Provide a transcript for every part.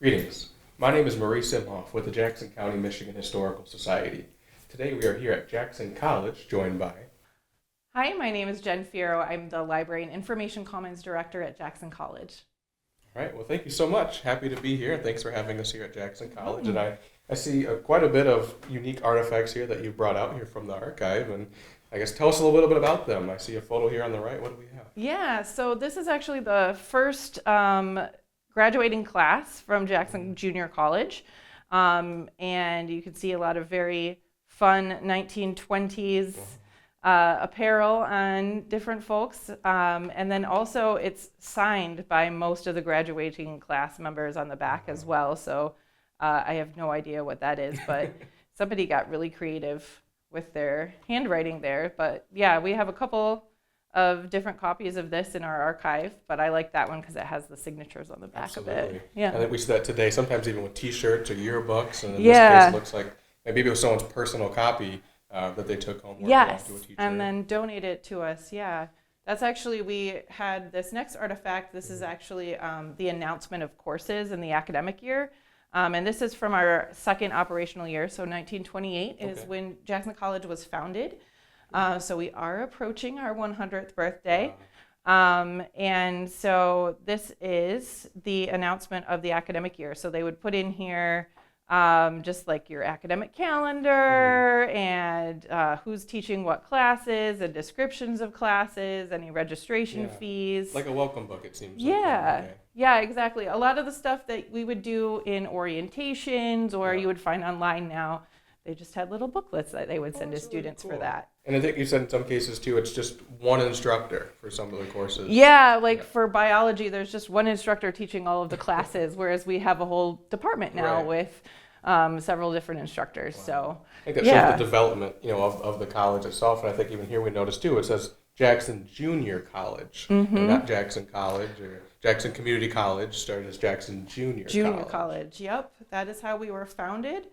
Greetings. My name is Marie Simhoff with the Jackson County, Michigan Historical Society. Today we are here at Jackson College, joined by... Hi, my name is Jen Fiero. I'm the Library and Information Commons Director at Jackson College. All right, well, thank you so much. Happy to be here. Thanks for having us here at Jackson College. And Mm. I see quite a bit of unique artifacts here that you've brought out here from the archive. And I guess tell us a little bit about them. I see a photo here on the right. What do we have? Yeah, so this is actually the first graduating class from Jackson Junior College. And you can see a lot of very fun 1920s apparel on different folks. And then also it's signed by most of the graduating class members on the back as well. So I have no idea what that is, but somebody got really creative with their handwriting there. But yeah, we have a couple of different copies of this in our archive, but I like that one because it has the signatures on the back of Absolutely. it. Yeah. I think we see that today, sometimes even with T-shirts or yearbooks. And in Yeah. this case, it looks like maybe it was someone's personal copy that they took home. Yes, To a teacher. and then donate it to us. Yeah, that's actually, we had this next artifact. This is actually the announcement of courses in the academic year. And this is from our second operational year. So 1928 is Okay. when Jackson College was founded. So we are approaching our 100th birthday. And so this is the announcement of the academic year. So they would put in here just like your academic calendar and who's teaching what classes and descriptions of classes, any registration fees. Like a welcome book, it seems. Yeah, Okay. yeah, exactly. A lot of the stuff that we would do in orientations or you would find online now, they just had little booklets that they would send to That's really students for cool. that. And I think you said in some cases too, it's just one instructor for some of the courses. Yeah, like for biology, there's just one instructor teaching all of the classes, whereas we have a whole department now Right. with several different instructors. So I think that yeah. shows the development, of the college itself. And I think even here we noticed too, it says Jackson Junior College, and not Jackson College or Jackson Community College, started as Jackson Junior College. Yep, that is how we were founded.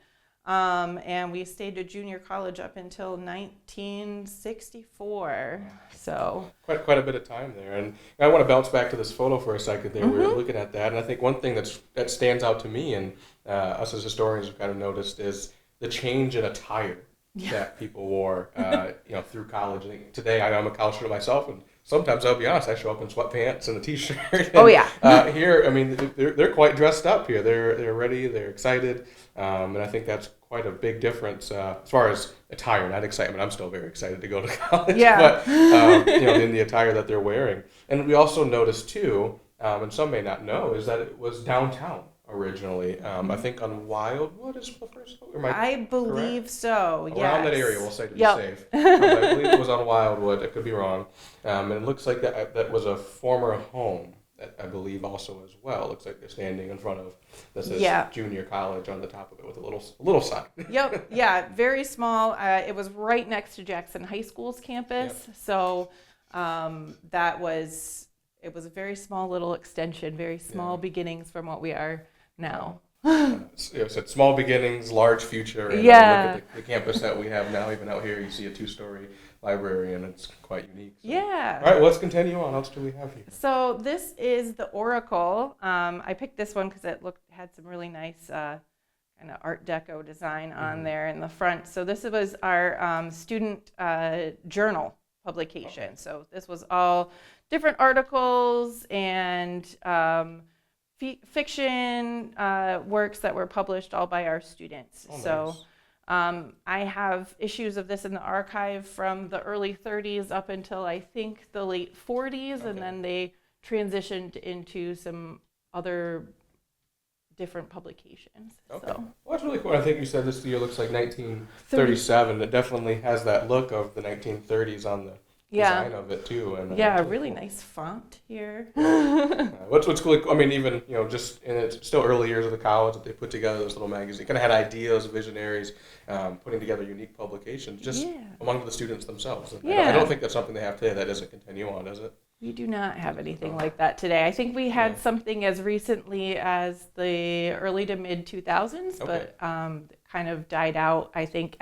And we stayed a junior college up until 1964. So Quite a bit of time there. And I want to bounce back to this photo for a second there. We were looking at that, and I think one thing that stands out to me and us as historians have kind of noticed is the change in attire that people wore, through college. I think today I'm a college student myself, and sometimes I'll be honest, I show up in sweatpants and a t-shirt. And, Oh, yeah. Here, I mean, they're quite dressed up here. They're ready. They're excited, and I think that's quite a big difference as far as attire, not excitement. I'm still very excited to go to college, Yeah. but in the attire that they're wearing. And we also noticed too, and some may not know, is that it was downtown originally. I think on Wildwood is the first. I believe so. Yes. Around that area, we'll say to be Yep. safe. I believe it was on Wildwood. I could be wrong. And it looks like that was a former home, I believe, also as well. Looks like they're standing in front of this is Junior College on the top of it with a little sign. Yep. Yeah. Very small. It was right next to Jackson High School's campus. Yep. So it was a very small little extension, very small beginnings from what we are now. It's small beginnings, large future. And Yeah. Look at the campus that we have now. Even out here, you see a 2-story library, and it's quite unique. So. Yeah. All right, well, let's continue on. What else do we have here? So this is the Oracle. I picked this one because it had some really nice kind of Art Deco design on there in the front. So this was our student journal publication. Okay. So this was all different articles and fiction works that were published all by our students. Oh, so nice. I have issues of this in the archive from the early 30s up until I think the late 40s, and then they transitioned into some other different publications. Okay. So. Well, that's really cool. I think you said this year looks like 1937. It definitely has that look of the 1930s on the design of it too. And really cool. Nice font here. What's cool? I mean, even just in its still early years of the college, that they put together this little magazine. Kind of had ideas, visionaries, putting together unique publications just among the students themselves. And I don't think that's something they have today. That doesn't continue on, does it? We do not have anything like that today. I think we had something as recently as the early to mid 2000s, but kind of died out, I think,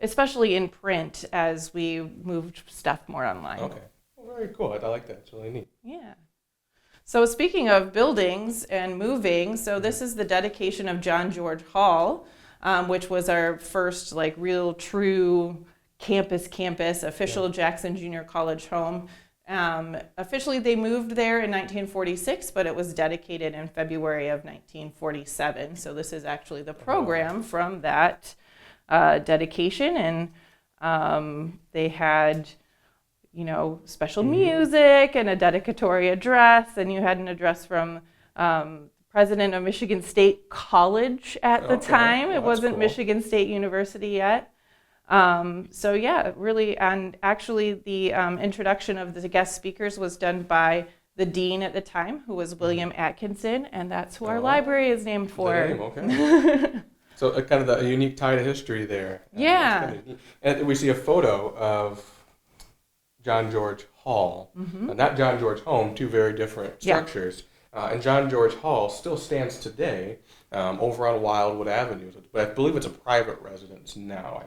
especially in print as we moved stuff more online. Okay. Well, very cool. I like that. It's really neat. Yeah. So speaking of buildings and moving, so this is the dedication of John George Hall, which was our first like real true campus, official Jackson Junior College home. Officially, they moved there in 1946, but it was dedicated in February of 1947. So this is actually the program from that dedication, and they had, special music and a dedicatory address, and you had an address from president of Michigan State College at the time. Well, it wasn't cool. Michigan State University yet. So yeah, really, and actually the introduction of the guest speakers was done by the dean at the time, who was William Atkinson, and that's who our library is named for. Okay. So kind of a unique tie to history there. Yeah. And we see a photo of John George Hall, not John George Home, two very different structures. And John George Hall still stands today over on Wildwood Avenue, but I believe it's a private residence now. I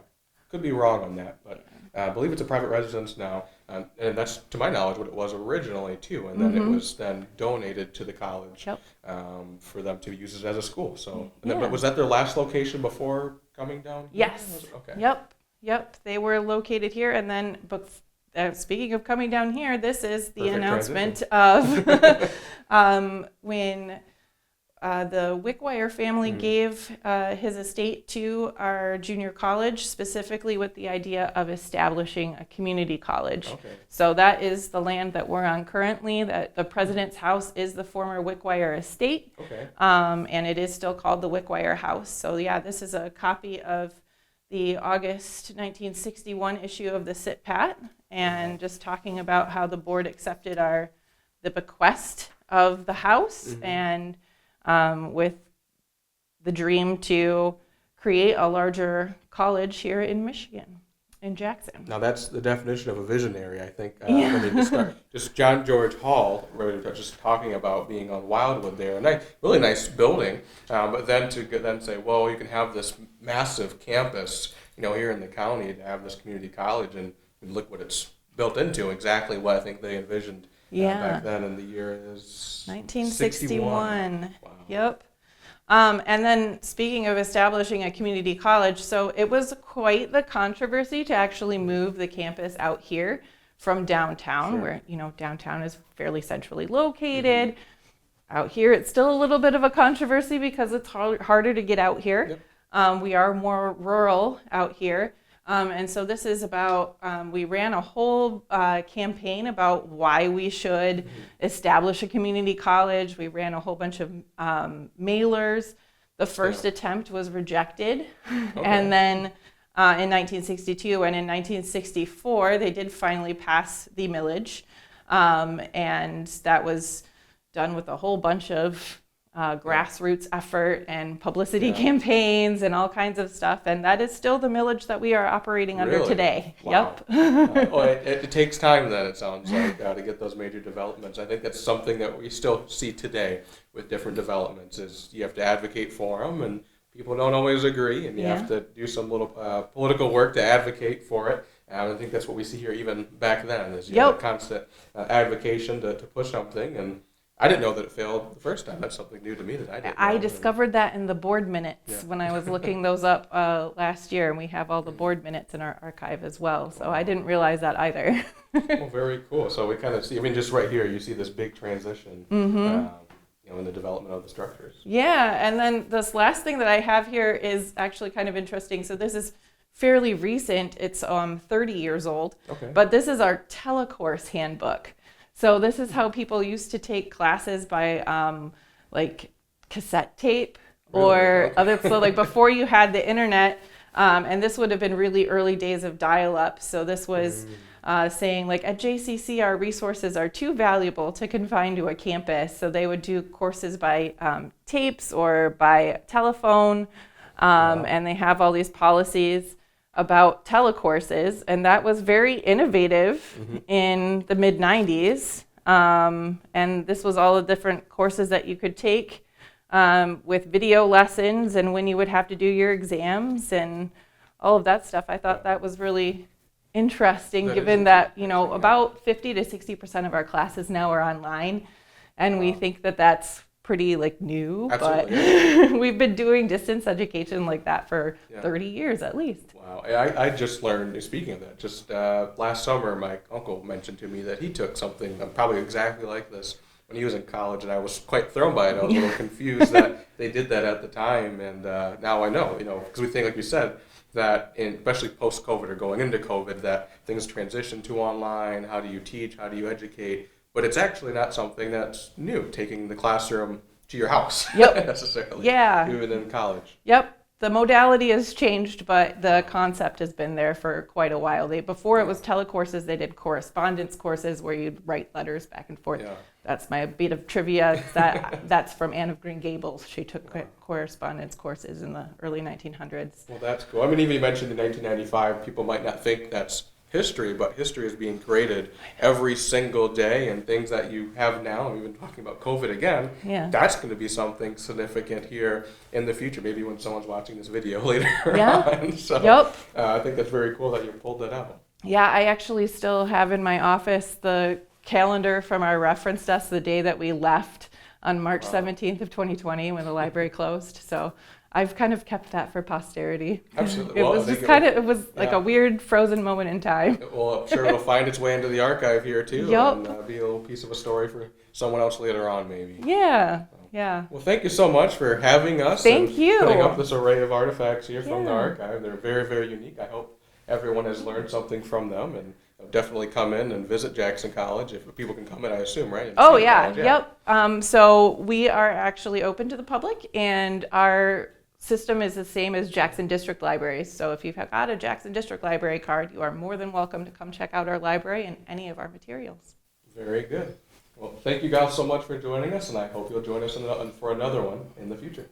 could be wrong on that, but I believe it's a private residence now, and that's, to my knowledge, what it was originally too. And then it was then donated to the college for them to use it as a school. So, but was that their last location before coming down here? Yes. Okay. Yep. They were located here, and then, speaking of coming down here, this is the announcement of when the Wickwire family gave his estate to our junior college, specifically with the idea of establishing a community college. Okay. So that is the land that we're on currently. That the president's house is the former Wickwire estate, and it is still called the Wickwire House. So yeah, this is a copy of the August 1961 issue of the SIT-PAT, and just talking about how the board accepted the bequest of the house, and with the dream to create a larger college here in Michigan, in Jackson. Now that's the definition of a visionary, I think. Just John George Hall, really just talking about being on Wildwood there, a really nice building, but then to say, well, you can have this massive campus, here in the county, to have this community college, and look what it's built into, exactly what I think they envisioned back then, and the year is 1961. Wow. Yep. And then speaking of establishing a community college, so it was quite the controversy to actually move the campus out here from downtown, where, downtown is fairly centrally located. Out here, it's still a little bit of a controversy because it's harder to get out here. We are more rural out here. And so this is about, we ran a whole campaign about why we should establish a community college. We ran a whole bunch of mailers. The first attempt was rejected. And then in 1962 and in 1964, they did finally pass the millage. And that was done with a whole bunch of grassroots effort and publicity campaigns and all kinds of stuff, and that is still the millage that we are operating under today. Wow. Yep. Well, it takes time then, it sounds like, to get those major developments. I think that's something that we still see today with different developments, is you have to advocate for them, and people don't always agree, and you have to do some little political work to advocate for it. And I think that's what we see here even back then, is you have constant advocation to push something. And I didn't know that it failed the first time. That's something new to me that I didn't know. I discovered that in the board minutes when I was looking those up last year, and we have all the board minutes in our archive as well. So I didn't realize that either. Well, very cool. So we kind of see, just right here, you see this big transition in the development of the structures. Yeah, and then this last thing that I have here is actually kind of interesting. So this is fairly recent. It's 30 years old, but this is our telecourse handbook. So this is how people used to take classes by like cassette tape or other, so like before you had the internet, and this would have been really early days of dial-up. So this was saying like, at JCC our resources are too valuable to confine to a campus. So they would do courses by tapes or by telephone, and they have all these policies about telecourses, and that was very innovative in the mid-90s. And this was all the different courses that you could take with video lessons, and when you would have to do your exams and all of that stuff. I thought that was really interesting, given that, about 50 to 60% of our classes now are online. And we think that that's pretty like new, Absolutely, but we've been doing distance education like that for Yeah. 30 years at least. Wow. I just learned, speaking of that, just last summer, my uncle mentioned to me that he took something probably exactly like this when he was in college, and I was quite thrown by it. I was a little confused that they did that at the time, and now I know, because we think, like you said, that especially post-COVID or going into COVID, that things transition to online. How do you teach? How do you educate? But it's actually not something that's new, taking the classroom to your house Yep. necessarily, Yeah. even in college. Yep. The modality has changed, but the concept has been there for quite a while. Before it was telecourses, they did correspondence courses where you'd write letters back and forth. Yeah. That's my bit of trivia. That's from Anne of Green Gables. She took correspondence courses in the early 1900s. Well, that's cool. I mean, even you mentioned in 1995, people might not think that's history, but history is being created every single day, and things that you have now, we've been talking about COVID again, Yeah. that's going to be something significant here in the future, maybe when someone's watching this video later Yeah. on. So Yep. I think that's very cool that you pulled that out. Yeah, I actually still have in my office the calendar from our reference desk the day that we left on March 17th of 2020 when the library closed. So I've kind of kept that for posterity. Absolutely. It Well, I was think just it was like yeah. a weird frozen moment in time. Well, I'm sure it'll find its way into the archive here too, Yup. and be a little piece of a story for someone else later on, maybe. Yeah, yeah. Well, thank you so much for having us. Thank and you. Putting up this array of artifacts here from the Yeah. archive. They're very, very unique. I hope everyone has learned something from them, and definitely come in and visit Jackson College if people can come in. I assume, right? And Oh see the yeah, college, yep. So we are actually open to the public, and our system is the same as Jackson District Libraries. So if you've got a Jackson District Library card, you are more than welcome to come check out our library and any of our materials. Very good. Well, thank you guys so much for joining us, and I hope you'll join us for another one in the future.